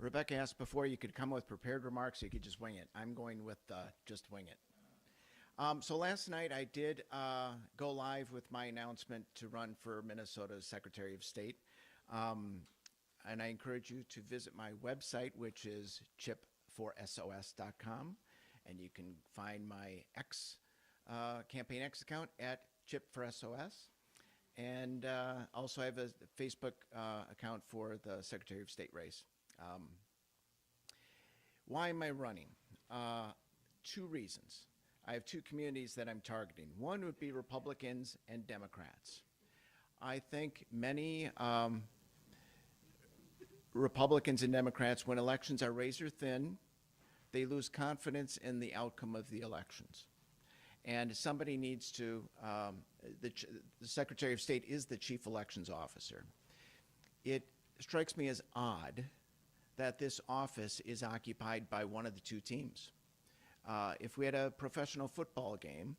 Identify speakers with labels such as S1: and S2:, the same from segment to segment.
S1: Rebecca asked before you could come with prepared remarks, or you could just wing it. I'm going with just wing it. So last night I did go live with my announcement to run for Minnesota's Secretary of State. And I encourage you to visit my website, which is chip4sos.com. And you can find my Campaign X account at chip4sos. And also I have a Facebook account for the Secretary of State race. Why am I running? Two reasons. I have two communities that I'm targeting. One would be Republicans and Democrats. I think many Republicans and Democrats, when elections are razor thin, they lose confidence in the outcome of the elections. And somebody needs to, the Secretary of State is the chief elections officer. It strikes me as odd that this office is occupied by one of the two teams. If we had a professional football game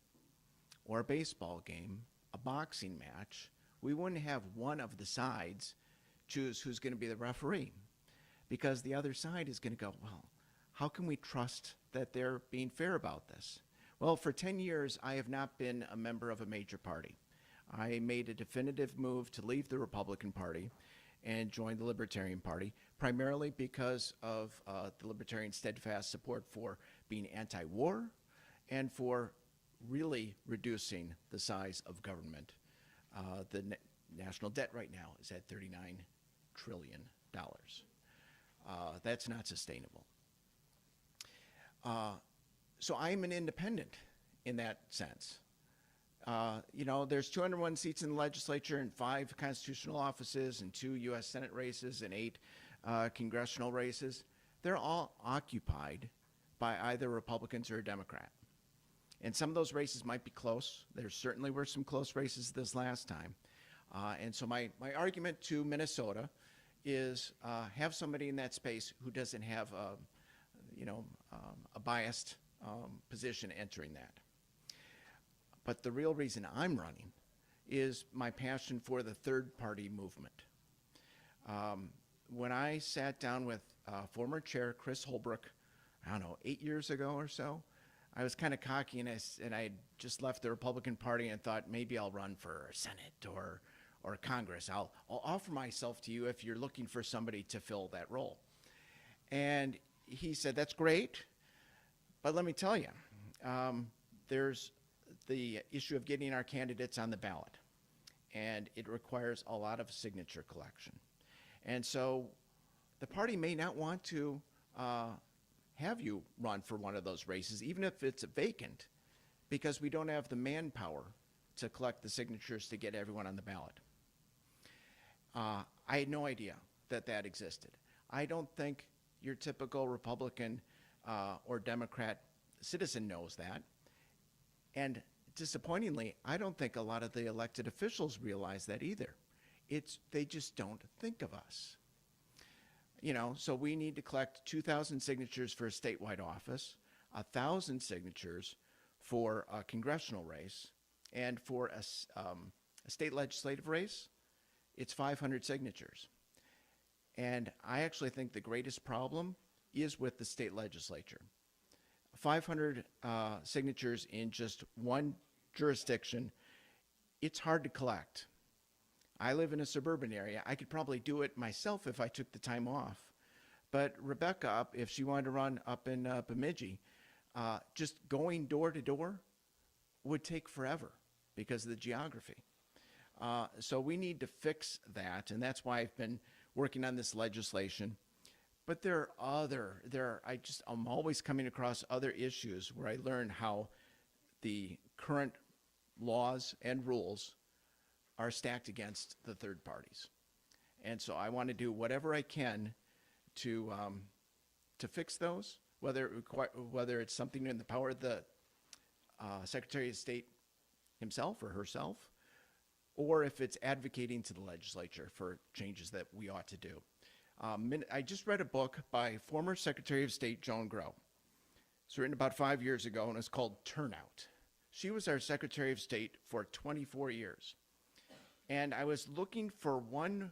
S1: or a baseball game, a boxing match, we wouldn't have one of the sides choose who's going to be the referee, because the other side is going to go, well, how can we trust that they're being fair about this? Well, for 10 years, I have not been a member of a major party. I made a definitive move to leave the Republican Party and join the Libertarian Party, primarily because of the Libertarian steadfast support for being anti-war and for really reducing the size of government. The national debt right now is at $39 trillion. That's not sustainable. So I'm an independent in that sense. You know, there's 201 seats in the legislature and 5 constitutional offices and 2 U.S. Senate races and 8 congressional races. They're all occupied by either Republicans or a Democrat. And some of those races might be close. There certainly were some close races this last time. And so my argument to Minnesota is have somebody in that space who doesn't have a biased position entering that. But the real reason I'm running is my passion for the third party movement. When I sat down with former chair Chris Holbrook, I don't know, 8 years ago or so, I was kind of cocky, and I had just left the Republican Party and thought maybe I'll run for Senate or Congress. I'll offer myself to you if you're looking for somebody to fill that role. And he said, that's great, but let me tell you, there's the issue of getting our candidates on the ballot, and it requires a lot of signature collection. And so the party may not want to have you run for one of those races, even if it's vacant, because we don't have the manpower to collect the signatures to get everyone on the ballot. I had no idea that that existed. I don't think your typical Republican or Democrat citizen knows that. And disappointingly, I don't think a lot of the elected officials realize that either. They just don't think of us. You know, so we need to collect 2,000 signatures for a statewide office, 1,000 signatures for a congressional race, and for a state legislative race, it's 500 signatures. And I actually think the greatest problem is with the state legislature. 500 signatures in just one jurisdiction, it's hard to collect. I live in a suburban area. I could probably do it myself if I took the time off. But Rebecca, if she wanted to run up in Bemidji, just going door to door would take forever because of the geography. So we need to fix that, and that's why I've been working on this legislation. But I'm always coming across other issues where I learn how the current laws and rules are stacked against the third parties. And so I want to do whatever I can to fix those, whether it's something in the power of the Secretary of State himself or herself, or if it's advocating to the legislature for changes that we ought to do. I just read a book by former Secretary of State Joan Grow. It's written about 5 years ago, and it's called Turnout. She was our Secretary of State for 24 years. And I was looking for one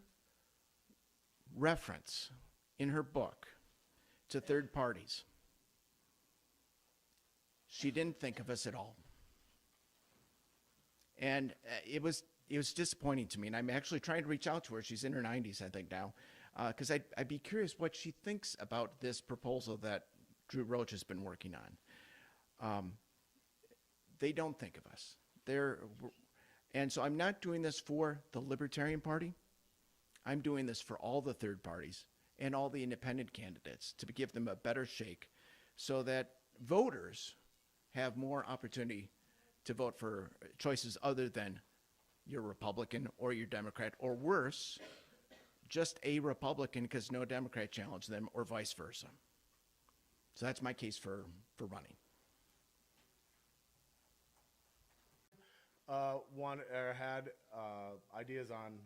S1: reference in her book to third parties. She didn't think of us at all. And it was disappointing to me, and I'm actually trying to reach out to her. She's in her 90s, I think, now, because I'd be curious what she thinks about this proposal that Drew Roach has been working on. They don't think of us. And so I'm not doing this for the Libertarian Party. I'm doing this for all the third parties and all the independent candidates to give them a better shake so that voters have more opportunity to vote for choices other than your Republican or your Democrat, or worse, just a Republican because no Democrat challenged them, or vice versa. So that's my case for running.
S2: Had ideas on,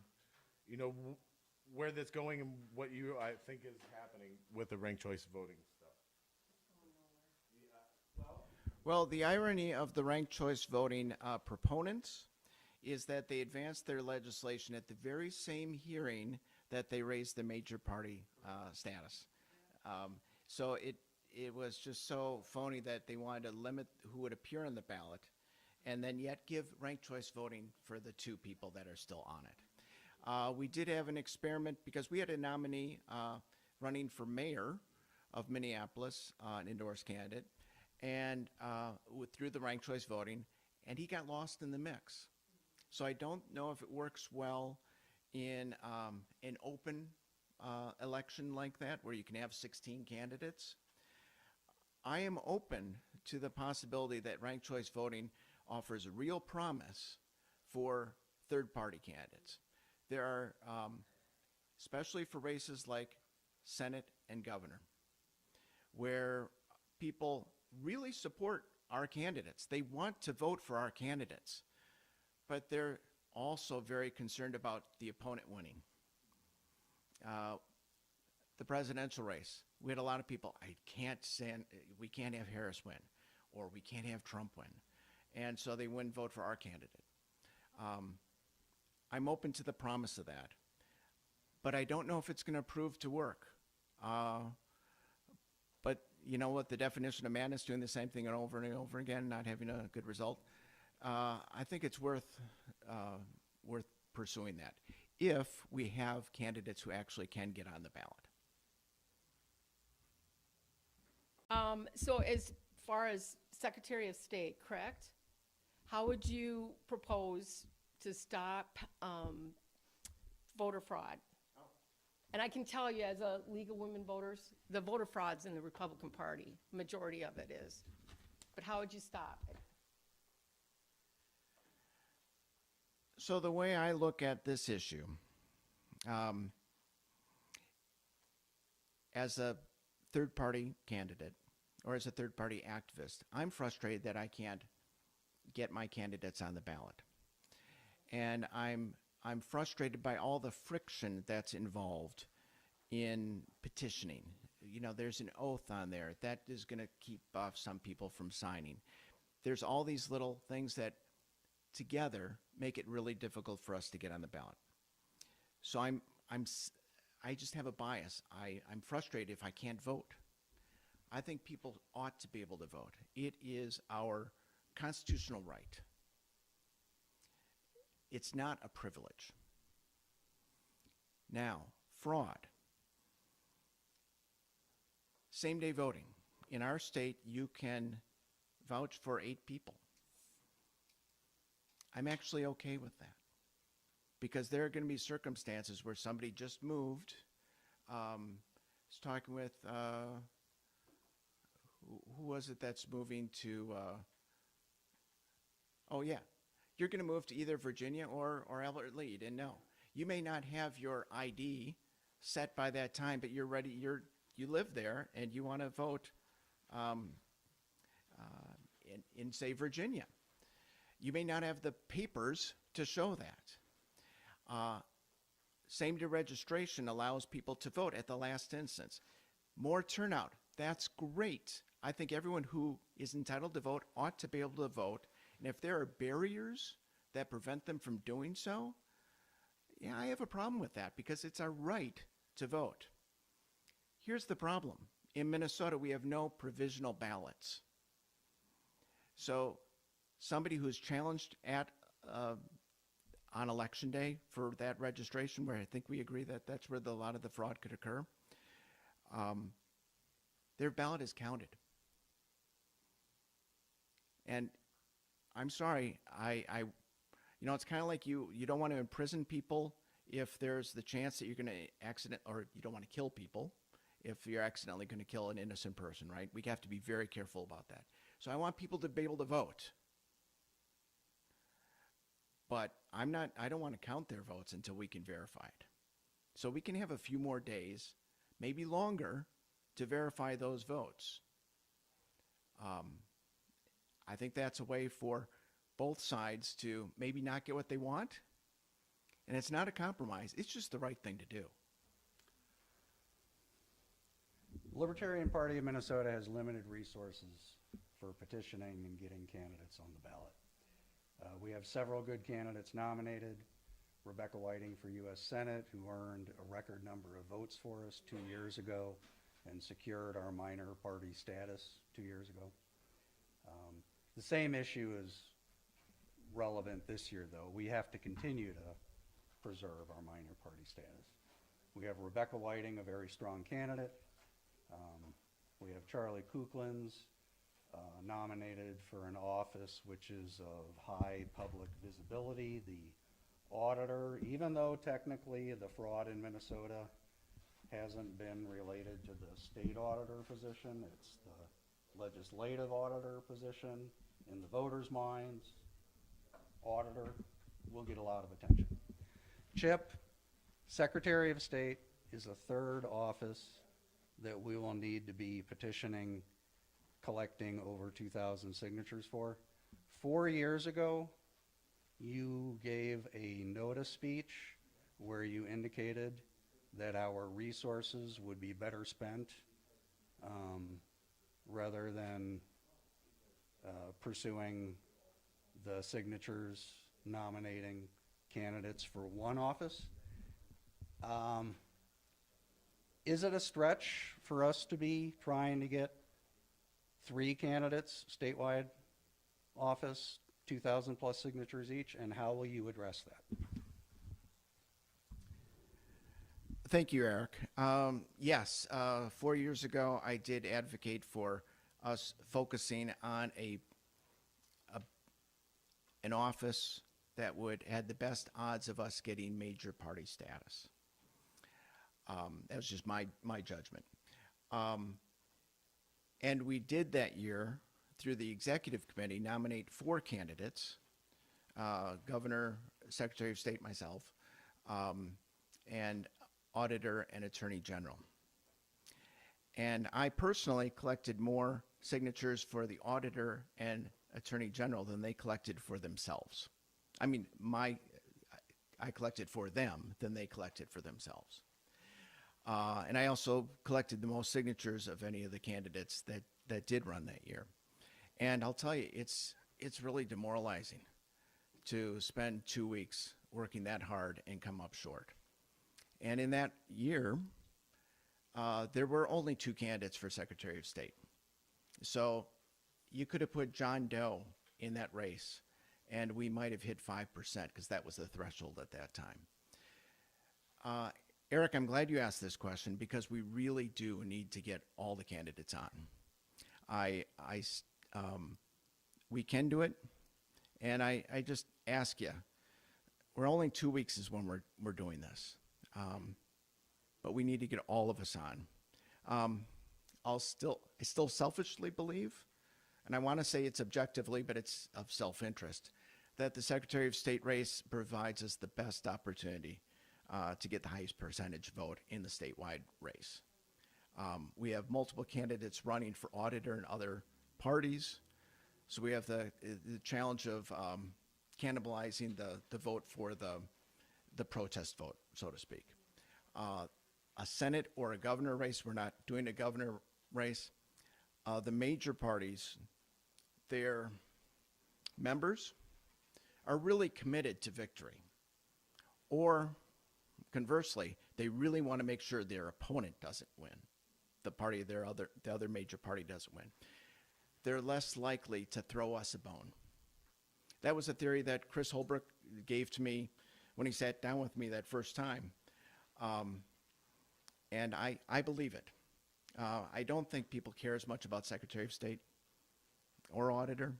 S2: where that's going and what I think is happening with the ranked choice voting stuff.
S1: Well, the irony of the ranked choice voting proponents is that they advanced their legislation at the very same hearing that they raised the major party status. So it was just so phony that they wanted to limit who would appear on the ballot and then yet give ranked choice voting for the two people that are still on it. We did have an experiment because we had a nominee running for mayor of Minneapolis, an endorsed candidate, and through the ranked choice voting, and he got lost in the mix. So I don't know if it works well in an open election like that, where you can have 16 candidates. I am open to the possibility that ranked choice voting offers a real promise for third-party candidates. There are, especially for races like Senate and governor, where people really support our candidates. They want to vote for our candidates, but they're also very concerned about the opponent winning. The presidential race, we had a lot of people, we can't have Harris win, or we can't have Trump win. And so they wouldn't vote for our candidate. I'm open to the promise of that, but I don't know if it's going to prove to work. But you know what? The definition of madness, doing the same thing over and over again, not having a good result. I think it's worth pursuing that if we have candidates who actually can get on the ballot.
S3: So as far as Secretary of State, correct? How would you propose to stop voter fraud? Oh. And I can tell you, as a League of Women Voters, the voter fraud's in the Republican Party. Majority of it is. But how would you stop it?
S1: So the way I look at this issue, as a third-party candidate or as a third-party activist, I'm frustrated that I can't get my candidates on the ballot. And I'm frustrated by all the friction that's involved in petitioning. You know, there's an oath on there that is going to keep off some people from signing. There's all these little things that together make it really difficult for us to get on the ballot. So I just have a bias. I'm frustrated if I can't vote. I think people ought to be able to vote. It is our constitutional right. It's not a privilege. Now, fraud. Same-day voting. In our state, you can vouch for 8 people. I'm actually okay with that, because there are going to be circumstances where somebody just moved. I was talking with, who was it that's moving to, oh yeah, you're going to move to either Virginia or Albert Lee. You didn't know. You may not have your ID set by that time, but you're ready, you live there and you want to vote in say, Virginia. You may not have the papers to show that. Same-day registration allows people to vote at the last instance. More turnout, that's great. I think everyone who is entitled to vote ought to be able to vote. And if there are barriers that prevent them from doing so, yeah, I have a problem with that, because it's our right to vote. Here's the problem. in Minnesota, we have no provisional ballots. So somebody who's challenged at on election day for that registration, where I think we agree that that's where a lot of the fraud could occur, their ballot is counted. And I'm sorry, you know, it's kind of like you don't want to imprison people if there's the chance that you're going to accident, or you don't want to kill people if you're accidentally going to kill an innocent person, right? We have to be very careful about that. So I want people to be able to vote. But I don't want to count their votes until we can verify it. So we can have a few more days, maybe longer, to verify those votes. I think that's a way for both sides to maybe not get what they want. And it's not a compromise. It's just the right thing to do.
S4: Libertarian Party of Minnesota has limited resources for petitioning and getting candidates on the ballot. We have several good candidates nominated. Rebecca Whiting for U.S. Senate, who earned a record number of votes for us 2 years ago and secured our minor party status 2 years ago. The same issue is relevant this year, though. We have to continue to preserve our minor party status. We have Rebecca Whiting, a very strong candidate. We have Charlie Kuklins, nominated for an office which is of high public visibility. The auditor, even though technically the fraud in Minnesota hasn't been related to the state auditor position, it's the legislative auditor position in the voters' minds. Auditor will get a lot of attention. Chip, Secretary of State, is a third office that we will need to be petitioning, collecting over 2,000 signatures for. 4 years ago, you gave a notice speech where you indicated that our resources would be better spent rather than pursuing the signatures nominating candidates for one office. Is it a stretch for us to be trying to get 3 candidates statewide office, 2,000 plus signatures each, and how will you address that?
S1: Thank you, Eric. Yes, 4 years ago, I did advocate for us focusing on an office that had the best odds of us getting major party status. That was just my judgment. And we did that year, through the executive committee, nominate 4 candidates, governor, secretary of state, myself, and auditor and attorney general. And I personally collected more signatures for the auditor and attorney general than they collected for themselves. I mean, I collected for them than they collected for themselves. And I also collected the most signatures of any of the candidates that did run that year. And I'll tell you, it's really demoralizing to spend 2 weeks working that hard and come up short. And in that year, there were only 2 candidates for Secretary of State. So you could have put John Doe in that race, and we might have hit 5%, because that was the threshold at that time. Eric, I'm glad you asked this question, because we really do need to get all the candidates on. We can do it, and I just ask you, we're only 2 weeks is when we're doing this, but we need to get all of us on. I still selfishly believe, and I want to say it's objectively, but it's of self-interest, that the Secretary of State race provides us the best opportunity to get the highest percentage vote in the statewide race. We have multiple candidates running for auditor and other parties, so we have the challenge of cannibalizing the vote for the protest vote, so to speak. A Senate or a governor race, we're not doing a governor race. The major parties, their members are really committed to victory. Or conversely, they really want to make sure their opponent doesn't win. the other major party doesn't win, they're less likely to throw us a bone. That was a theory that Chris Holbrook gave to me when he sat down with me that first time. And I believe it. I don't think people care as much about Secretary of State or Auditor.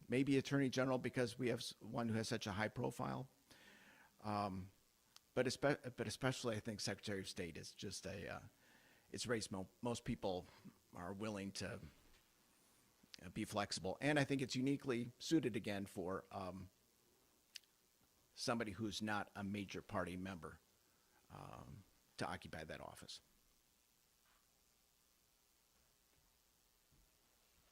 S1: Maybe Attorney General, because we have one who has such a high profile. But especially I think Secretary of State is just it's a race most people are willing to be flexible. And I think it's uniquely suited again for somebody who's not a major party member to occupy that office.